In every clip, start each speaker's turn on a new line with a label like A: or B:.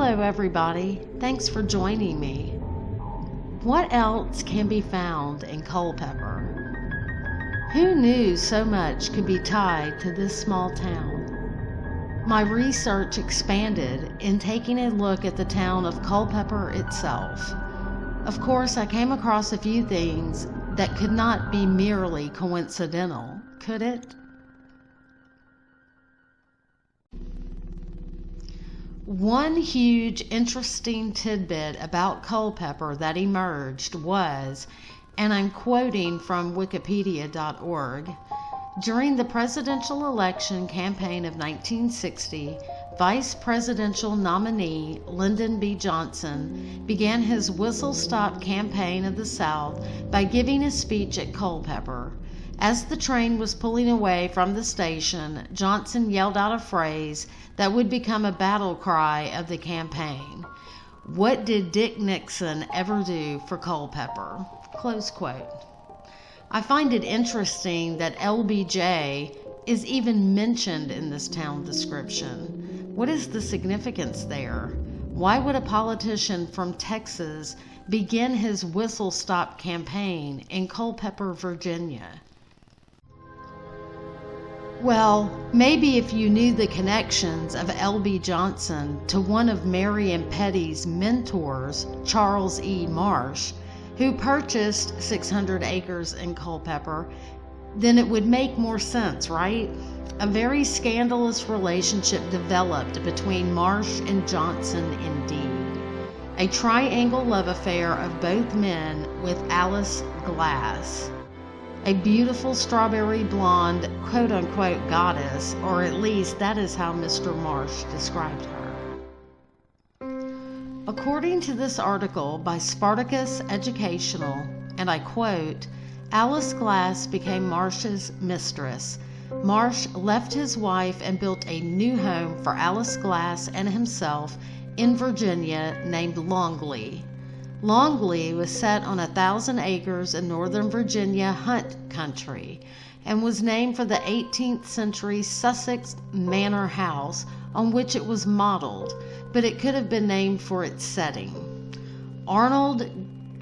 A: Hello everybody, thanks for joining me. What else can be found in Culpepper? Who knew so much could be tied to this small town? My research expanded in taking a look at the town of Culpeper itself. Of course, I came across a few things that could not be merely coincidental, could it? One huge interesting tidbit about Culpeper that emerged was, and I'm quoting from wikipedia.org, during the presidential election campaign of 1960, Vice Presidential nominee Lyndon B. Johnson began his whistle-stop campaign of the South by giving a speech at Culpeper. As the train was pulling away from the station, Johnson yelled out a phrase that would become a battle cry of the campaign. "What did Dick Nixon ever do for Culpeper?" Close quote. I find it interesting that LBJ is even mentioned in this town description. What is the significance there? Why would a politician from Texas begin his whistle-stop campaign in Culpeper, Virginia? Well, maybe if you knew the connections of L.B. Johnson to one of Marion Petty's mentors, Charles E. Marsh, who purchased 600 acres in Culpeper, then it would make more sense, right? A very scandalous relationship developed between Marsh and Johnson indeed. A triangle love affair of both men with Alice Glass, a beautiful strawberry blonde quote-unquote goddess, or at least that is how Mr. Marsh described her. According to this article by Spartacus Educational, and I quote, Alice Glass became Marsh's mistress. Marsh left his wife and built a new home for Alice Glass and himself in Virginia named Longley. Longley was set on 1,000 acres in northern Virginia hunt country and was named for the 18th century Sussex manor house on which it was modeled, but it could have been named for its setting. Arnold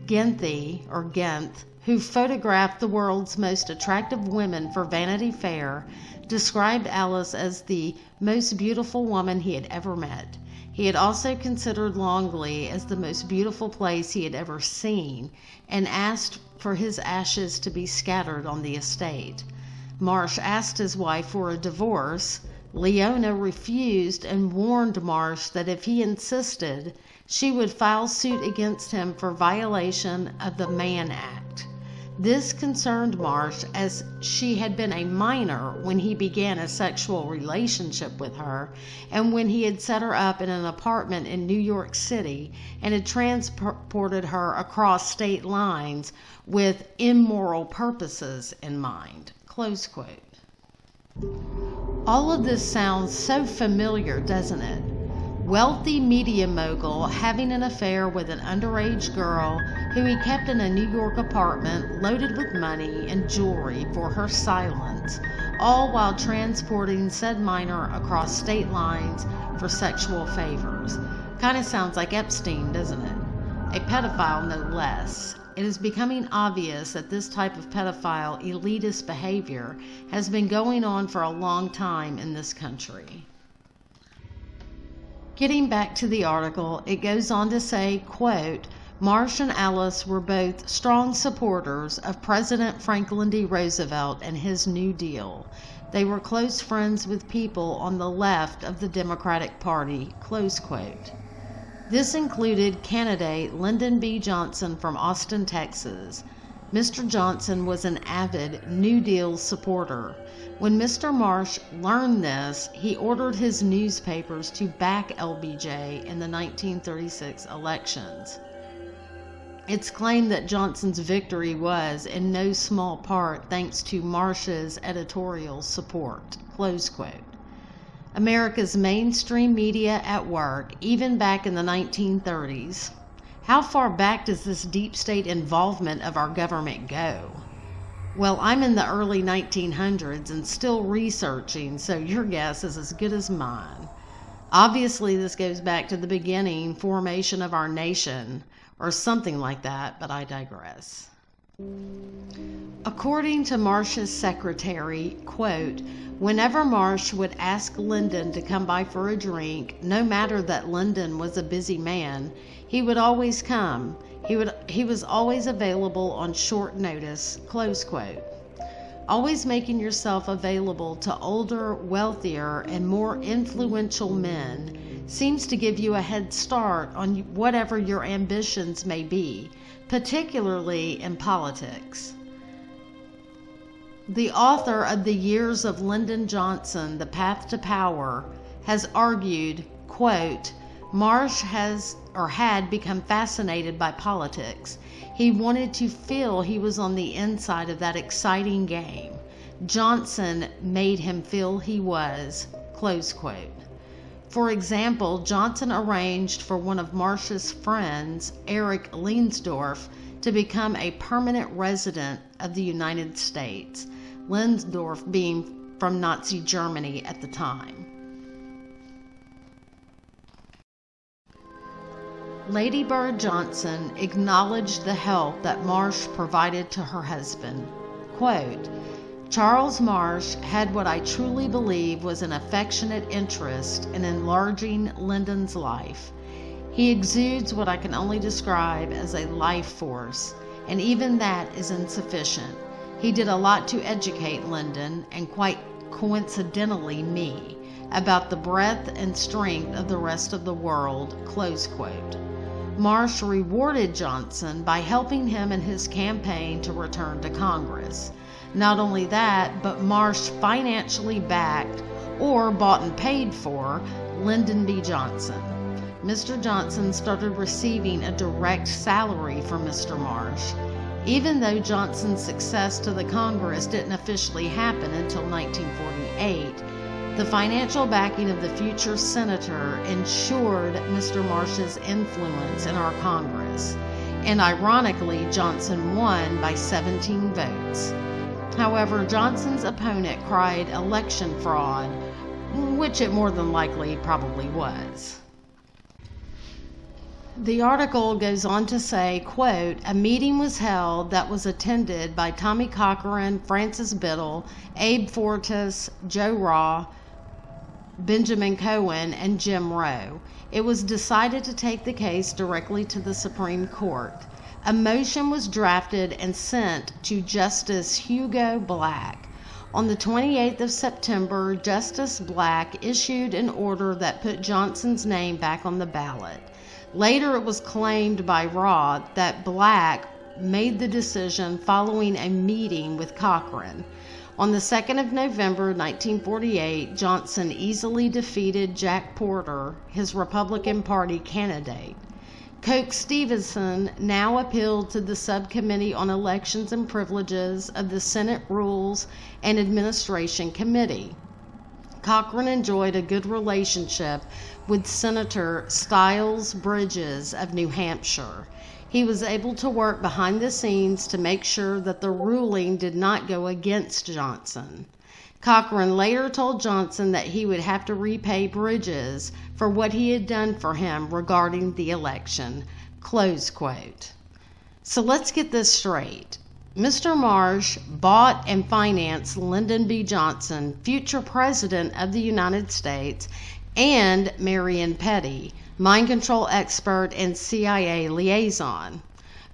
A: Genth, who photographed the world's most attractive women for Vanity Fair, described Alice as the most beautiful woman he had ever met. He had also considered Longley as the most beautiful place he had ever seen and asked for his ashes to be scattered on the estate. Marsh asked his wife for a divorce. Leona refused and warned Marsh that if he insisted, she would file suit against him for violation of the Mann Act. This concerned Marsh as she had been a minor when he began a sexual relationship with her and when he had set her up in an apartment in New York City and had transported her across state lines with immoral purposes in mind. Close quote. All of this sounds so familiar, doesn't it? Wealthy media mogul having an affair with an underage girl who he kept in a New York apartment loaded with money and jewelry for her silence, all while transporting said minor across state lines for sexual favors. Kind of sounds like Epstein, doesn't it? A pedophile, no less. It is becoming obvious that this type of pedophile elitist behavior has been going on for a long time in this country. Getting back to the article, it goes on to say, quote, Marsh and Alice were both strong supporters of President Franklin D. Roosevelt and his New Deal. They were close friends with people on the left of the Democratic Party, close quote. This included candidate Lyndon B. Johnson from Austin, Texas. Mr. Johnson was an avid New Deal supporter. When Mr. Marsh learned this, he ordered his newspapers to back LBJ in the 1936 elections. It's claimed that Johnson's victory was, in no small part, thanks to Marsh's editorial support. Close quote. America's mainstream media at work, even back in the 1930s. How far back does this deep state involvement of our government go? Well, I'm in the early 1900s and still researching, so your guess is as good as mine. Obviously, this goes back to the beginning formation of our nation, or something like that, but I digress. According to Marsh's secretary, quote, whenever Marsh would ask Lyndon to come by for a drink, no matter that Lyndon was a busy man, he would always come. He was always available on short notice, close quote. Always making yourself available to older, wealthier, and more influential men seems to give you a head start on whatever your ambitions may be, particularly in politics. The author of The Years of Lyndon Johnson, The Path to Power, has argued, quote, Marsh had become fascinated by politics. He wanted to feel he was on the inside of that exciting game. Johnson made him feel he was, close quote. For example, Johnson arranged for one of Marsh's friends, Eric Leinsdorf, to become a permanent resident of the United States, Leinsdorf being from Nazi Germany at the time. Lady Bird Johnson acknowledged the help that Marsh provided to her husband. Quote, Charles Marsh had what I truly believe was an affectionate interest in enlarging Lyndon's life. He exudes what I can only describe as a life force, and even that is insufficient. He did a lot to educate Lyndon, and quite coincidentally me, about the breadth and strength of the rest of the world, close quote. Marsh rewarded Johnson by helping him in his campaign to return to Congress. Not only that, but Marsh financially backed, or bought and paid for, Lyndon B. Johnson. Mr. Johnson started receiving a direct salary from Mr. Marsh. Even though Johnson's success to the Congress didn't officially happen until 1948, the financial backing of the future senator ensured Mr. Marsh's influence in our Congress, and ironically, Johnson won by 17 votes. However, Johnson's opponent cried election fraud, which it more than likely probably was. The article goes on to say, quote, a meeting was held that was attended by Tommy Cochran, Francis Biddle, Abe Fortas, Joe Raw, Benjamin Cohen, and Jim Rowe. It was decided to take the case directly to the Supreme Court. A motion was drafted and sent to Justice Hugo Black. On the 28th of September, Justice Black issued an order that put Johnson's name back on the ballot. Later, it was claimed by Raw that Black made the decision following a meeting with Cochran. On the 2nd of November 1948, Johnson easily defeated Jack Porter, his Republican Party candidate. Coke Stevenson now appealed to the Subcommittee on Elections and Privileges of the Senate Rules and Administration Committee. Cochran enjoyed a good relationship with Senator Styles Bridges of New Hampshire. He was able to work behind the scenes to make sure that the ruling did not go against Johnson. Cochran later told Johnson that he would have to repay Bridges for what he had done for him regarding the election. Close quote. So let's get this straight. Mr. Marsh bought and financed Lyndon B. Johnson, future President of the United States, and Marion Petty, mind control expert and CIA liaison.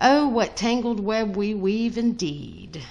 A: Oh, what tangled web we weave indeed.